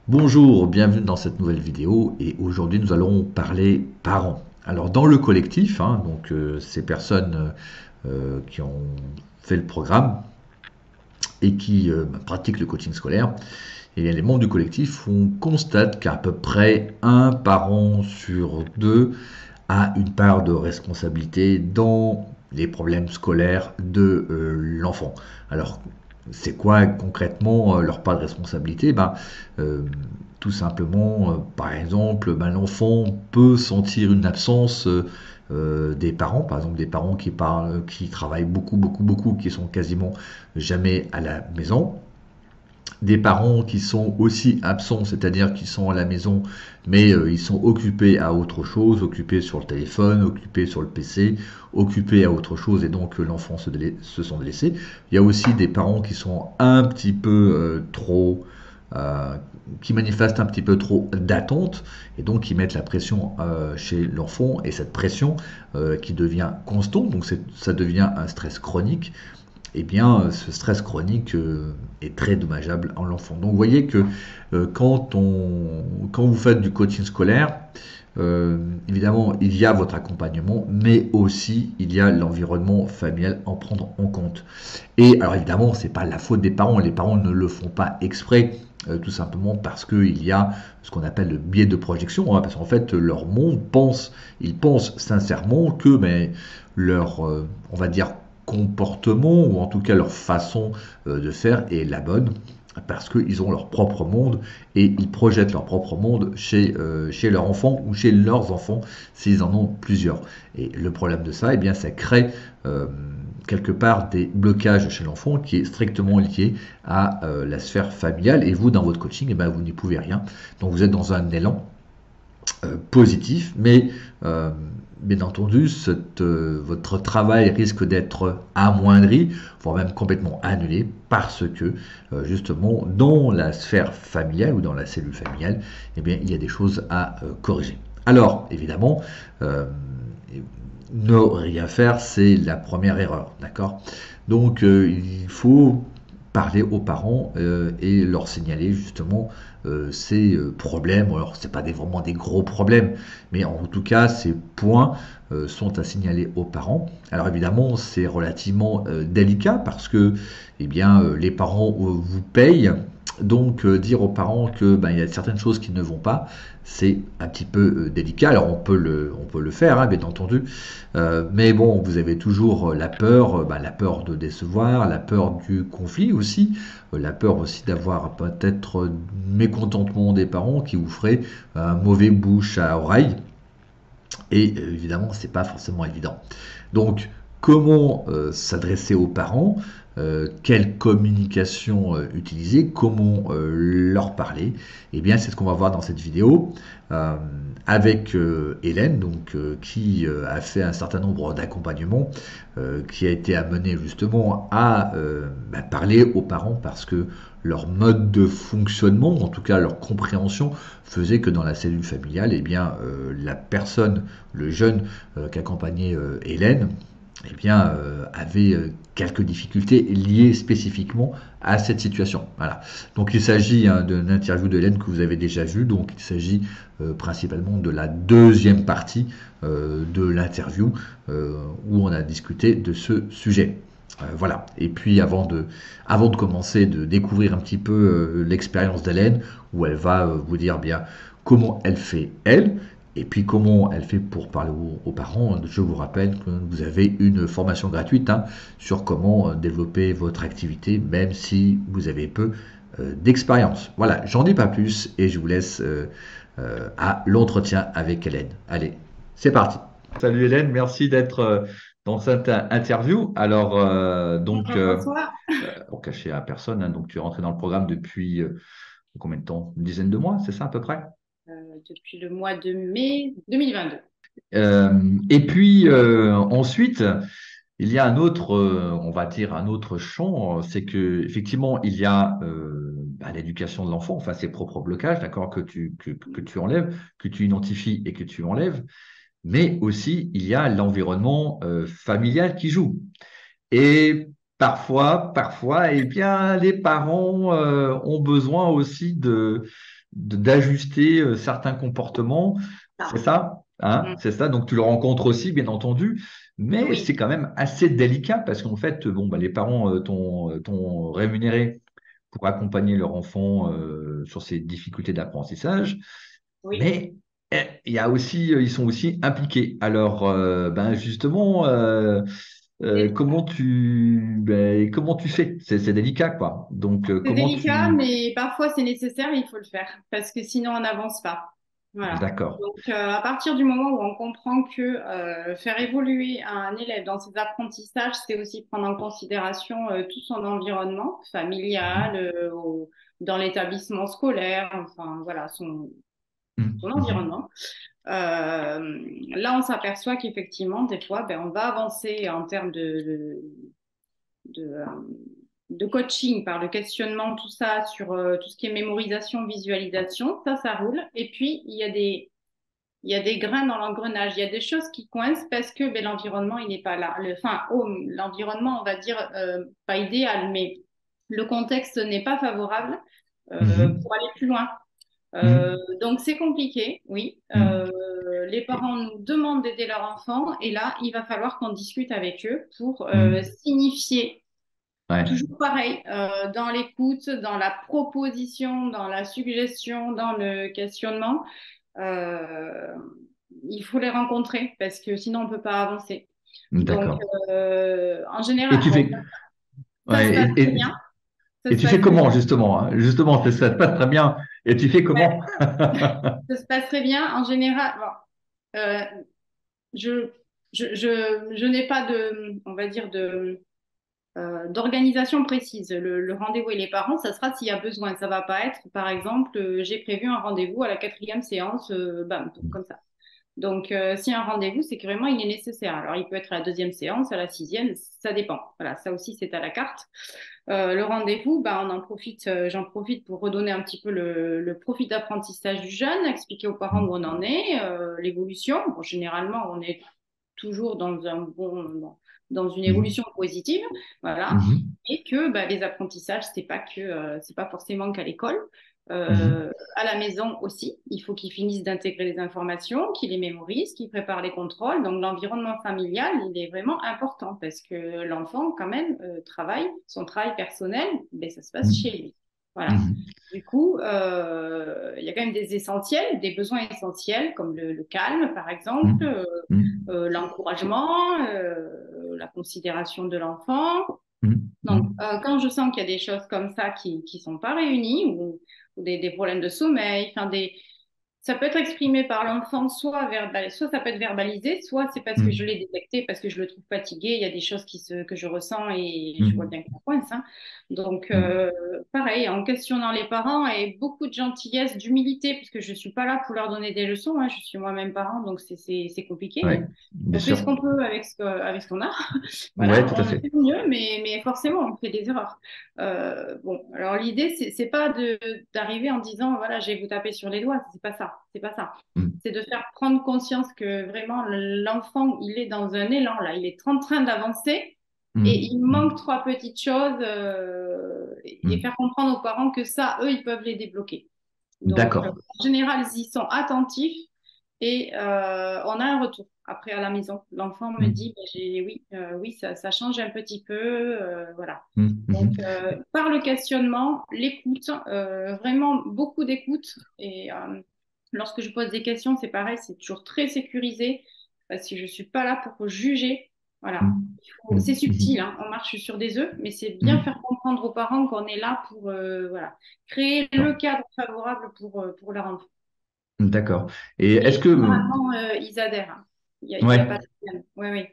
Bonjour, bienvenue dans cette nouvelle vidéo et aujourd'hui nous allons parler parents. Alors dans le collectif, ces personnes qui ont fait le programme et qui pratiquent le coaching scolaire, et bien, les membres du collectif, on constate qu'à peu près un parent sur deux a une part de responsabilité dans les problèmes scolaires de l'enfant. Alors, c'est quoi concrètement leur part de responsabilité? Euh, Tout simplement, par exemple, l'enfant peut sentir une absence des parents, par exemple des parents qui parlent, qui travaillent beaucoup, beaucoup, beaucoup, qui sont quasiment jamais à la maison, des parents qui sont aussi absents, c'est-à-dire qui sont à la maison, mais ils sont occupés à autre chose, occupés sur le téléphone, occupés sur le PC, occupés à autre chose, et donc l'enfant se sont délaissés. Il y a aussi des parents qui sont un petit peu trop qui manifestent un petit peu trop d'attente et donc qui mettent la pression chez l'enfant et cette pression qui devient constante, donc ça devient un stress chronique. Eh bien, ce stress chronique est très dommageable en l'enfant. Donc, vous voyez que quand vous faites du coaching scolaire, évidemment, il y a votre accompagnement, mais aussi il y a l'environnement familial à en prendre en compte. Et alors, évidemment, c'est pas la faute des parents. Les parents ne le font pas exprès. Tout simplement parce qu'il y a ce qu'on appelle le biais de projection, parce qu'en fait leur monde pense, ils pensent sincèrement que leur, on va dire, comportement, ou en tout cas leur façon de faire est la bonne, parce qu'ils ont leur propre monde et ils projettent leur propre monde chez leurs enfants ou chez leurs enfants s'ils en ont plusieurs. Et le problème de ça, eh bien, ça crée euh, quelque part des blocages chez l'enfant qui est strictement lié à la sphère familiale. Et vous, dans votre coaching, eh bien, vous n'y pouvez rien. Donc vous êtes dans un élan positif, mais bien entendu, votre travail risque d'être amoindri, voire même complètement annulé, parce que justement, dans la sphère familiale ou dans la cellule familiale, eh bien, il y a des choses à corriger. Alors, évidemment, euh, ne rien faire, c'est la première erreur, d'accord? Donc, il faut parler aux parents et leur signaler justement ces problèmes. Alors, c'est pas vraiment des gros problèmes, mais en tout cas, ces points sont à signaler aux parents. Alors évidemment, c'est relativement délicat parce que, eh bien, les parents vous payent. Donc, dire aux parents que il y a certaines choses qui ne vont pas, c'est un petit peu délicat. Alors, on peut le faire, hein, bien entendu, mais bon, vous avez toujours la peur de décevoir, la peur du conflit aussi, la peur aussi d'avoir peut-être mécontentement des parents qui vous ferait un mauvais bouche à oreille. Et évidemment, c'est pas forcément évident. Donc, comment s'adresser aux parents, quelle communication utiliser, comment leur parler, eh bien, c'est ce qu'on va voir dans cette vidéo euh, avec Hélène, qui a fait un certain nombre d'accompagnements, qui a été amenée justement à parler aux parents parce que leur mode de fonctionnement, en tout cas leur compréhension, faisait que dans la cellule familiale, eh bien, la personne, le jeune qu'accompagnait Hélène, eh bien, avait quelques difficultés liées spécifiquement à cette situation. Voilà. Donc il s'agit d'une interview de Hélène que vous avez déjà vue, donc il s'agit principalement de la deuxième partie de l'interview où on a discuté de ce sujet. Voilà. Et puis avant de commencer de découvrir un petit peu l'expérience d'Hélène, où elle va vous dire bien comment elle fait elle, et puis comment elle fait pour parler aux parents. Je vous rappelle que vous avez une formation gratuite sur comment développer votre activité, même si vous avez peu d'expérience. Voilà, j'en dis pas plus et je vous laisse à l'entretien avec Hélène. Allez, c'est parti. Salut Hélène, merci d'être dans cette interview. Alors, Bonsoir. pour cacher à personne, donc tu es rentré dans le programme depuis combien de temps? Une dizaine de mois, c'est ça à peu près? Depuis le mois de mai 2022. Et puis ensuite, il y a un autre, on va dire un autre champ, c'est que effectivement il y a l'éducation de l'enfant, enfin ses propres blocages, d'accord, que tu enlèves, que tu identifies et que tu enlèves, mais aussi il y a l'environnement familial qui joue. Et parfois, eh bien, les parents ont besoin aussi d'ajuster certains comportements. C'est Ah. ça, hein? Mm. C'est ça. Donc tu le rencontres aussi, bien entendu, mais Oui, c'est quand même assez délicat parce qu'en fait, bon, bah, les parents t'ont rémunéré pour accompagner leur enfant sur ses difficultés d'apprentissage, oui. mais il y a aussi, ils sont aussi impliqués. Alors, ben justement, comment tu fais? C'est délicat, quoi. Donc, C'est comment délicat, tu... mais parfois c'est nécessaire, il faut le faire, parce que sinon on n'avance pas. Voilà. D'accord. Donc, à partir du moment où on comprend que faire évoluer un élève dans ses apprentissages, c'est aussi prendre en considération tout son environnement familial, Mhm. dans l'établissement scolaire, enfin voilà, son Mhm. environnement. Là, on s'aperçoit qu'effectivement, des fois, ben, on va avancer en termes de, euh, de coaching, par le questionnement, tout ça, sur tout ce qui est mémorisation, visualisation, ça roule. Et puis, il y a des grains dans l'engrenage, il y a des choses qui coincent parce que ben, l'environnement, il n'est pas là. L'environnement, on va dire, pas idéal, mais le contexte n'est pas favorable Mhm. pour aller plus loin. Mhm. Donc c'est compliqué, oui. Mhm. Les Et- parents nous demandent d'aider leur enfant et là, il va falloir qu'on discute avec eux pour mhm. signifier. Ouais. Toujours pareil, dans l'écoute, dans la proposition, dans la suggestion, dans le questionnement, euh, il faut les rencontrer parce que sinon on ne peut pas avancer. Donc, D'accord. en Et général, tu bon, fais, ça se ouais, passe très bien. Ça et se tu fais passe très comment, bien. justement, hein? Justement, ça te passe très bien. Et tu fais Ouais, comment? ça se passe très bien. En général, bon, je, je n'ai pas de, on va dire, d'organisation précise. Le rendez-vous et les parents, ça sera s'il y a besoin. Ça va pas être, par exemple, j'ai prévu un rendez-vous à la quatrième séance, bam, comme ça. Donc, s'il y a un rendez-vous, c'est que vraiment il est nécessaire. Alors, il peut être à la deuxième séance, à la sixième, ça dépend. Voilà, ça aussi, c'est à la carte. Le rendez-vous, ben, j'en profite pour redonner un petit peu le profit d'apprentissage du jeune, expliquer aux parents où on en est, l'évolution. Bon, généralement, on est toujours dans une Mhm. évolution positive, voilà, Mhm. et que bah, les apprentissages, c'est pas forcément qu'à l'école. Mhm. À la maison aussi, il faut qu'ils finissent d'intégrer les informations, qu'ils les mémorisent, qu'ils préparent les contrôles. Donc l'environnement familial, il est vraiment important parce que l'enfant, quand même, travaille, son travail personnel, ben, ça se passe chez Mhm. lui. Voilà. Mhm. Du coup, il y a quand même des essentiels, des besoins essentiels comme le calme, par exemple, Mhm. Mhm. l'encouragement, la considération de l'enfant. Mhm. Donc, Mhm. quand je sens qu'il y a des choses comme ça qui sont pas réunies ou des problèmes de sommeil, enfin ça peut être exprimé par l'enfant, soit ça peut être verbalisé, soit c'est parce que je Mhm. l'ai détecté, parce que je le trouve fatigué. Il y a des choses que je ressens et je vois Mhm. bien que ça coince, hein. Donc, Mhm. pareil, en questionnant les parents et beaucoup de gentillesse, d'humilité, puisque je suis pas là pour leur donner des leçons, hein, je suis moi-même parent, donc c'est compliqué, Ouais, hein. bien On fait sûr. ce qu'on peut avec ce qu'on a. Ouais, Voilà, tout à on fait. fait mieux, mais forcément, on fait des erreurs. Bon, alors l'idée, c'est pas d'arriver en disant, voilà, je vais vous taper sur les doigts, c'est pas ça, c'est pas ça. Mhm. C'est de faire prendre conscience que vraiment l'enfant, il est dans un élan là, il est en train d'avancer et il manque Mhm. trois petites choses et Mhm. faire comprendre aux parents que ça, eux, ils peuvent les débloquer. Donc, D'accord. en général, ils sont attentifs et on a un retour après à la maison. L'enfant me Mhm. dit, ben, oui, oui, ça change un petit peu, voilà. Mhm. Donc, Mhm. par le questionnement, l'écoute, vraiment beaucoup d'écoute. Et lorsque je pose des questions, c'est pareil, c'est toujours très sécurisé parce que je suis pas là pour juger. Voilà. C'est Mhm. subtil, Mhm. hein, on marche sur des œufs, mais c'est bien faire Mhm. comprendre aux parents qu'on est là pour voilà, créer le D'accord. cadre favorable pour leur enfant. D'accord. Et est-ce Et que, généralement, ils adhèrent, hein. Il y a pas de ouais, problème. Oui, oui.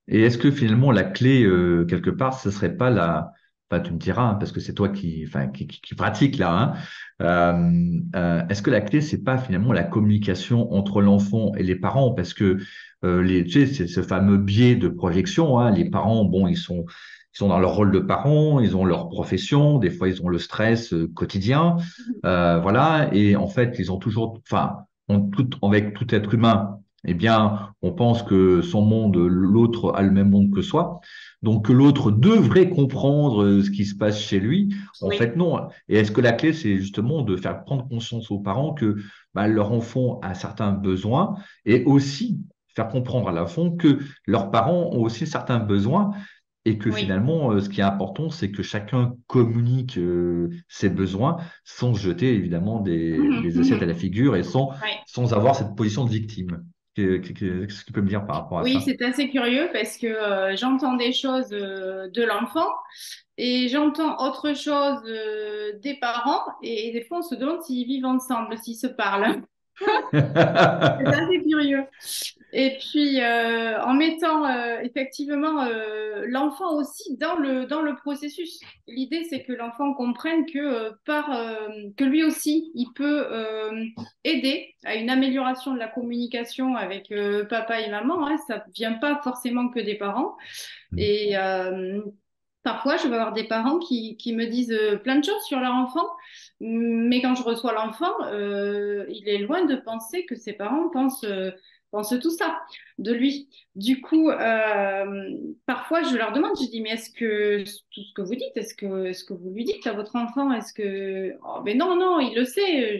et est-ce que finalement la clé quelque part, ce serait pas la, enfin tu me diras hein, parce que c'est toi qui, enfin qui pratique là, hein, est-ce que la clé c'est pas finalement la communication entre l'enfant et les parents parce que tu sais c'est ce fameux biais de projection, hein, les parents bon ils sont dans leur rôle de parents, ils ont leur profession, des fois ils ont le stress quotidien, voilà et en fait ils ont toujours, enfin avec tout être humain eh bien, on pense que son monde, l'autre a le même monde que soi. donc que l'autre devrait comprendre ce qui se passe chez lui. En Oui, fait, non. Et est-ce que la clé, c'est justement de faire prendre conscience aux parents que bah, leur enfant a certains besoins et aussi faire comprendre à l'enfant que leurs parents ont aussi certains besoins et que oui. finalement, ce qui est important, c'est que chacun communique ses besoins sans se jeter évidemment des assiettes à la figure et Ouais. sans avoir cette position de victime. Qu'est-ce que tu peux me dire par rapport à Oui, ça? c'est assez curieux parce que j'entends des choses de l'enfant et j'entends autre chose des parents et des fois on se demande s'ils vivent ensemble, s'ils se parlent. C'est assez curieux. Et puis, en mettant effectivement l'enfant aussi dans le processus. L'idée, c'est que l'enfant comprenne que lui aussi, il peut aider à une amélioration de la communication avec papa et maman. Hein. Ça ne vient pas forcément que des parents. Et parfois, je vais avoir des parents qui me disent plein de choses sur leur enfant, mais quand je reçois l'enfant, il est loin de penser que ses parents pensent tout ça de lui. Du coup, parfois, je leur demande, je dis, mais est-ce que tout ce que vous dites, est-ce que vous lui dites à votre enfant, est-ce que... Oh, mais non, non, il le sait,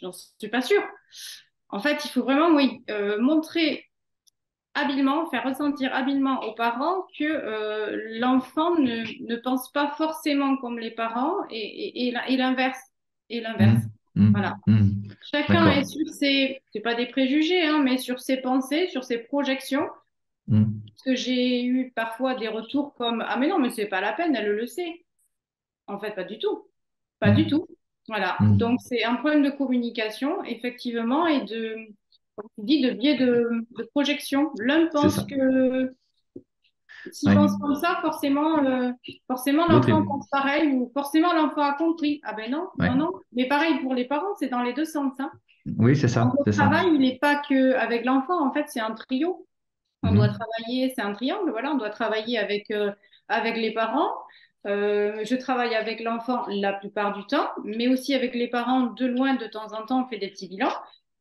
j'en suis pas sûre. En fait, il faut vraiment, oui, montrer habilement, faire ressentir habilement aux parents que l'enfant ne pense pas forcément comme les parents et l'inverse. Et l'inverse. Hum, hum, Voilà. hum. Chacun est D'accord. sur c'est pas des préjugés, hein, mais sur ses pensées, sur ses projections. Hum, Parce que j'ai eu parfois des retours comme, ah mais non, mais c'est pas la peine, elle le sait. En fait, pas du tout. Pas du hum, tout. Voilà. hum. Donc, c'est un problème de communication, effectivement, et comme tu dis, de biais de projection. L'un C'est pense ça. que s'il Ouais. pense comme ça, forcément L'autre est... l'enfant pense pareil ou forcément l'enfant a compris. Ah ben non, non, Ouais. non. Mais pareil pour les parents, c'est dans les deux sens. Hein. Oui, c'est Donc, ça, le c'est ça. travail, il n'est pas que avec l'enfant, en fait, c'est un trio. On doit Mhm. travailler, c'est un triangle, voilà, on doit travailler avec les parents. Je travaille avec l'enfant la plupart du temps, mais aussi avec les parents de loin, de temps en temps, on fait des petits bilans.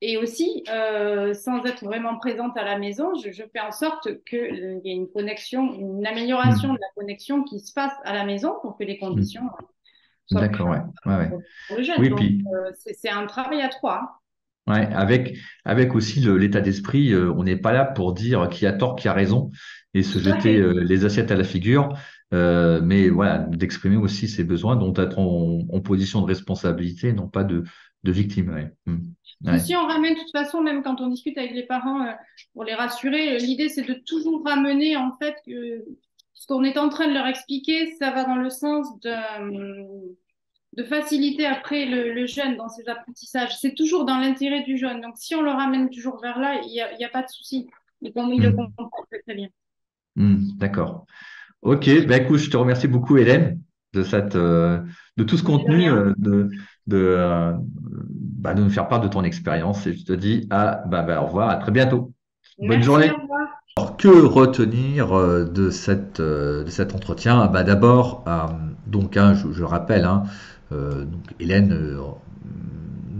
Et aussi, sans être vraiment présente à la maison, je fais en sorte qu'il y ait une connexion, une amélioration de Mhm. la connexion qui se passe à la maison pour que les conditions Mhm. soient plus D'accord, ouais. Ouais, ouais. pour le jeune. Oui, Donc, puis c'est un travail à trois. Hein. ouais, avec aussi l'état d'esprit, on n'est pas là pour dire qui a tort, qui a raison et se Tout à jeter fait. les assiettes à la figure, mais voilà, d'exprimer aussi ses besoins, dont être en position de responsabilité, non pas de victime. Ouais. Que Ouais. si on ramène, de toute façon, même quand on discute avec les parents pour les rassurer, l'idée c'est de toujours ramener en fait que ce qu'on est en train de leur expliquer, ça va dans le sens de faciliter après le jeune dans ses apprentissages. C'est toujours dans l'intérêt du jeune. Donc si on le ramène toujours vers là, il y a pas de souci. Il le Hmm. comprend très, très bien. D'accord. Ok, bah écoute, je te remercie beaucoup, Hélène, de tout ce Mais de contenu, rien. de nous faire part de ton expérience. Et je te dis au revoir, à très bientôt. Bonne Merci, journée. au revoir. Alors, que retenir de cet entretien? Bah, d'abord, donc, hein, je rappelle, hein, donc, Hélène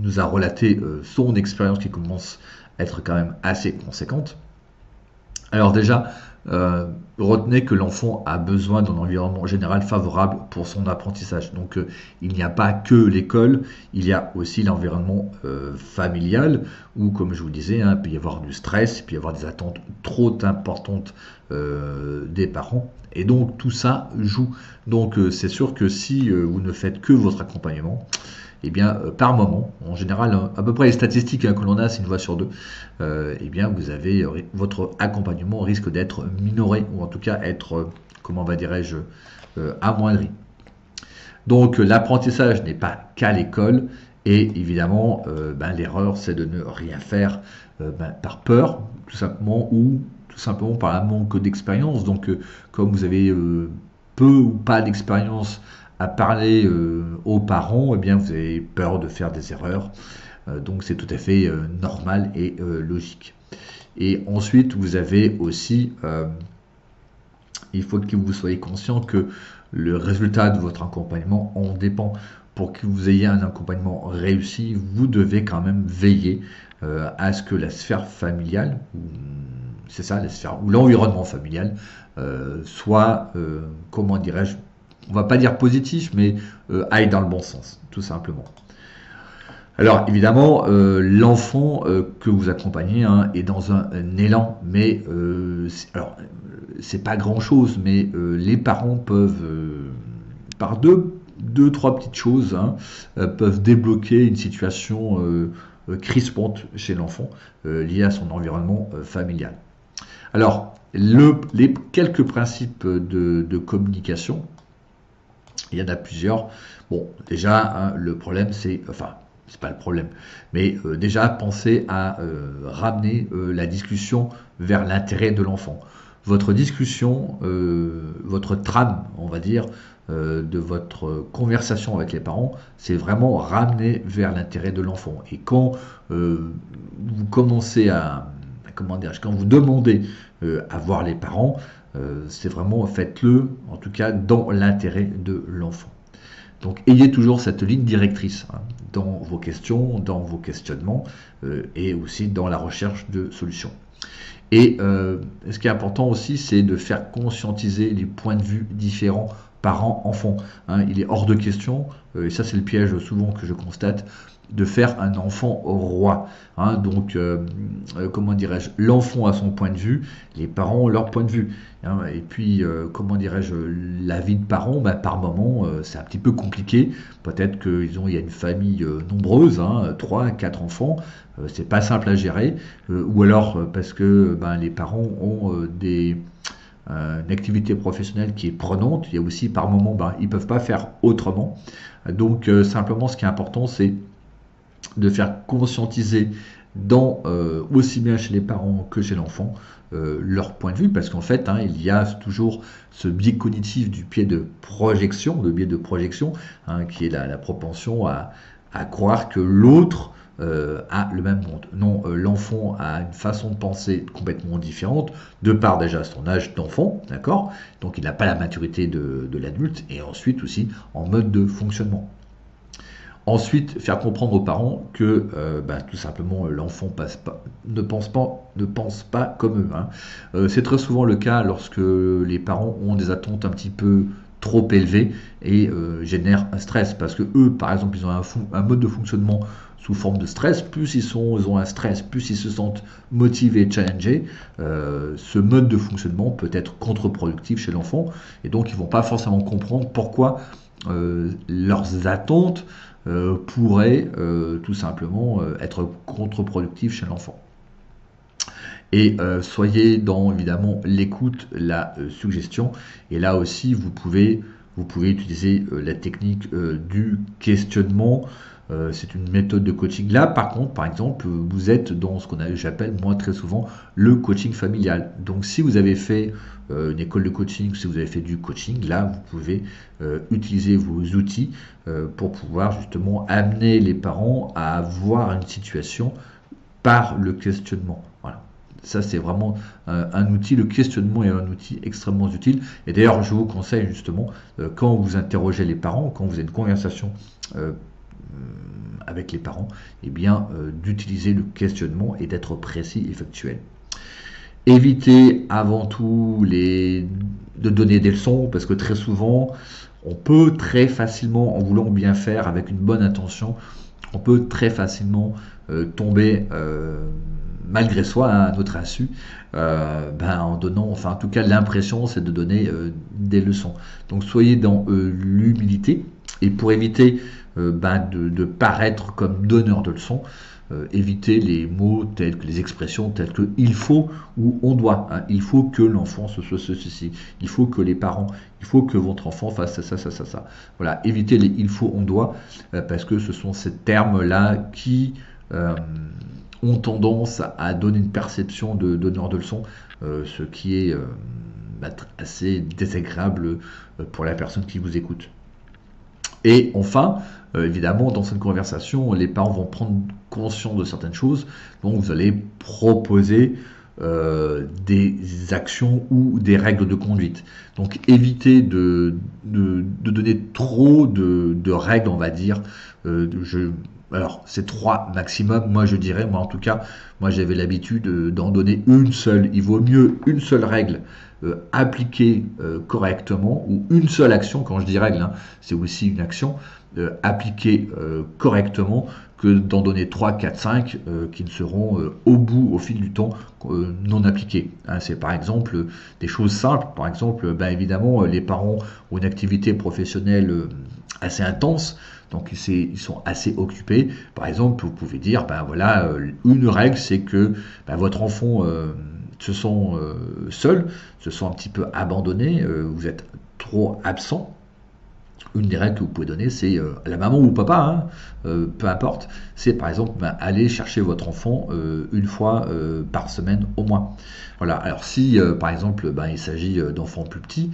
nous a relaté son expérience qui commence à être quand même assez conséquente. Alors déjà, retenez que l'enfant a besoin d'un environnement général favorable pour son apprentissage. Donc il n'y a pas que l'école, il y a aussi l'environnement familial où, comme je vous le disais, hein, il peut y avoir du stress, il peut y avoir des attentes trop importantes des parents. Et donc tout ça joue. Donc c'est sûr que si vous ne faites que votre accompagnement, eh bien, par moment, en général, à peu près les statistiques hein, que l'on a, c'est une fois sur deux, eh bien, vous avez votre accompagnement risque d'être minoré ou en tout cas être, comment va dirais-je, amoindri. Donc, l'apprentissage n'est pas qu'à l'école et évidemment, l'erreur, c'est de ne rien faire par peur, tout simplement, ou tout simplement par un manque d'expérience. Donc, comme vous avez peu ou pas d'expérience à parler aux parents, eh bien, vous avez peur de faire des erreurs. Donc, c'est tout à fait normal et logique. Et ensuite, vous avez aussi, il faut que vous soyez conscient que le résultat de votre accompagnement en dépend. Pour que vous ayez un accompagnement réussi, vous devez quand même veiller à ce que la sphère familiale, c'est ça, la sphère, ou l'environnement familial soit, comment dirais-je, on va pas dire positif, mais aille dans le bon sens, tout simplement. Alors évidemment, l'enfant que vous accompagnez hein, est dans un élan, mais alors c'est pas grand-chose, mais les parents peuvent, par deux, trois petites choses, hein, peuvent débloquer une situation crispante chez l'enfant liée à son environnement familial. Alors, les quelques principes de communication, il y en a plusieurs. Bon, déjà, hein, le problème, c'est pas le problème, mais déjà, pensez à ramener la discussion vers l'intérêt de l'enfant. Votre discussion, votre trame, on va dire, de votre conversation avec les parents, c'est vraiment ramener vers l'intérêt de l'enfant. Et quand vous commencez comment dire, quand vous demandez à voir les parents, c'est vraiment, faites-le, en tout cas, dans l'intérêt de l'enfant. Donc, ayez toujours cette ligne directrice hein, dans vos questions, dans vos questionnements et aussi dans la recherche de solutions. Et ce qui est important aussi, c'est de faire conscientiser les points de vue différents parents-enfants. Hein. Il est hors de question, et ça c'est le piège souvent que je constate, de faire un enfant roi. Hein. Donc, comment dirais-je, l'enfant a son point de vue, les parents ont leur point de vue. Hein. Et puis, comment dirais-je, la vie de parents, bah, par moment, c'est un petit peu compliqué. Peut-être qu'il y a une famille nombreuse, hein, 3, 4 enfants, c'est pas simple à gérer. Ou alors parce que ben, les parents ont une activité professionnelle qui est prenante. Il y a aussi par moment, ben, ils peuvent pas faire autrement. Donc, simplement, ce qui est important, c'est de faire conscientiser aussi bien chez les parents que chez l'enfant leur point de vue, parce qu'en fait hein, il y a toujours ce biais cognitif du biais de projection, hein, qui est la propension à croire que l'autre a le même monde. Non, l'enfant a une façon de penser complètement différente, de par déjà son âge d'enfant, d'accord, donc il n'a pas la maturité de l'adulte, et ensuite aussi en mode de fonctionnement. Ensuite, faire comprendre aux parents que tout simplement l'enfant ne pense pas comme eux. Hein. C'est très souvent le cas lorsque les parents ont des attentes un petit peu trop élevées et génèrent un stress. Parce que eux, par exemple, ils ont un mode de fonctionnement sous forme de stress. Plus ils ont un stress, plus ils se sentent motivés, challengés. Ce mode de fonctionnement peut être contre-productif chez l'enfant. Et donc, ils ne vont pas forcément comprendre pourquoi leurs attentes pourrait tout simplement être contre-productif chez l'enfant. Et soyez dans évidemment l'écoute, la suggestion. Et là aussi, vous pouvez utiliser la technique du questionnement. C'est une méthode de coaching. Là, par contre, par exemple, vous êtes dans ce j'appelle moi très souvent le coaching familial. Donc, si vous avez fait une école de coaching, si vous avez fait du coaching, là, vous pouvez utiliser vos outils pour pouvoir justement amener les parents à voir une situation par le questionnement. Voilà. Ça, c'est vraiment un outil. Le questionnement est un outil extrêmement utile. Et d'ailleurs, je vous conseille justement, quand vous interrogez les parents, quand vous avez une conversation avec les parents, eh bien, d'utiliser le questionnement et d'être précis et factuel. Évitez avant tout de donner des leçons, parce que très souvent, on peut très facilement, en voulant bien faire, avec une bonne intention, on peut très facilement tomber malgré soi, hein, à notre insu, en donnant, enfin en tout cas l'impression c'est de donner des leçons. Donc soyez dans l'humilité, et pour éviter de paraître comme donneur de leçons, évitez les mots tels que les expressions telles que il faut ou on doit. Hein. Il faut que l'enfant se soit ceci, il faut que les parents, il faut que votre enfant fasse ça. Voilà, évitez les il faut, on doit, parce que ce sont ces termes-là qui ont tendance à donner une perception de donneur de leçons, ce qui est assez désagréable pour la personne qui vous écoute. Et enfin, évidemment, dans cette conversation, les parents vont prendre conscience de certaines choses, donc vous allez proposer des actions ou des règles de conduite. Donc évitez de donner trop de règles, on va dire. Alors, c'est 3 maximum, moi je dirais, moi en tout cas, moi j'avais l'habitude d'en donner une seule. Il vaut mieux une seule règle appliquée correctement, ou une seule action, quand je dis règle, hein, c'est aussi une action, appliquée correctement, que d'en donner 3, 4, 5 qui ne seront au bout, au fil du temps, non appliquées. Hein, c'est par exemple des choses simples, par exemple, ben, évidemment, les parents ont une activité professionnelle assez intense, donc ils sont assez occupés. Par exemple, vous pouvez dire, ben voilà, une règle, c'est que ben, votre enfant se sent seul, se sent un petit peu abandonné, vous êtes trop absent. Une des règles que vous pouvez donner, c'est la maman ou papa, hein, peu importe, c'est par exemple ben, aller chercher votre enfant une fois par semaine au moins. Voilà. Alors si par exemple ben, il s'agit d'enfants plus petits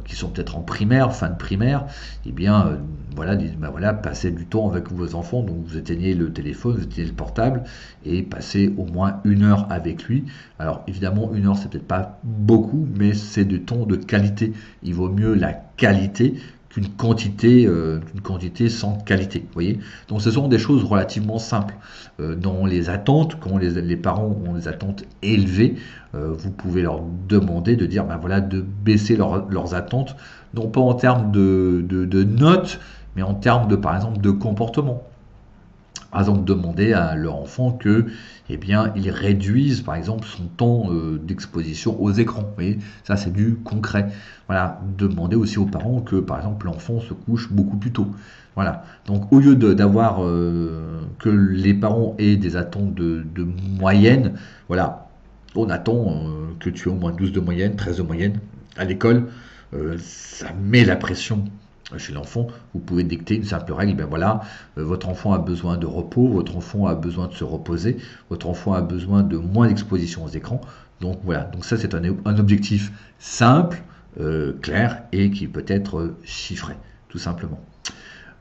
qui sont peut-être en primaire, fin de primaire, eh bien voilà, ben, voilà, passez du temps avec vos enfants. Donc vous éteignez le téléphone, vous éteignez le portable et passez au moins 1 heure avec lui. Alors évidemment 1 heure c'est peut-être pas beaucoup, mais c'est du temps de qualité. Il vaut mieux la qualité qu'une quantité sans qualité. Vous voyez. Donc ce sont des choses relativement simples. Dans les attentes, quand les parents ont des attentes élevées, vous pouvez leur demander de dire, ben voilà, de baisser leurs attentes, non pas en termes de notes, mais en termes de, par exemple, de comportement. Par exemple, demander à leur enfant que, eh bien, ils réduisent, par exemple, son temps d'exposition aux écrans. Vous voyez, ça, c'est du concret. Voilà, demander aussi aux parents que, par exemple, l'enfant se couche beaucoup plus tôt. Voilà. Donc, au lieu d'avoir que les parents aient des attentes de moyenne, voilà, on attend que tu aies au moins 12 de moyenne, 13 de moyenne à l'école. Ça met la pression chez l'enfant. Vous pouvez dicter une simple règle, ben voilà, votre enfant a besoin de repos, votre enfant a besoin de se reposer, votre enfant a besoin de moins d'exposition aux écrans. Donc voilà, donc ça c'est un objectif simple, clair et qui peut être chiffré, tout simplement.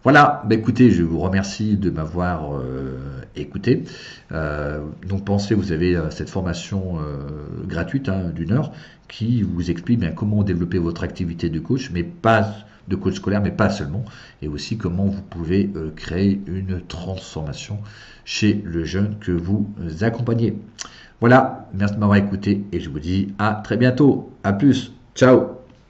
Voilà, bah écoutez, je vous remercie de m'avoir écouté. Donc pensez, vous avez cette formation gratuite hein, d'1 heure qui vous explique bien comment développer votre activité de coach, mais pas de coach scolaire, mais pas seulement, et aussi comment vous pouvez créer une transformation chez le jeune que vous accompagnez. Voilà, merci de m'avoir écouté et je vous dis à très bientôt. À plus, ciao.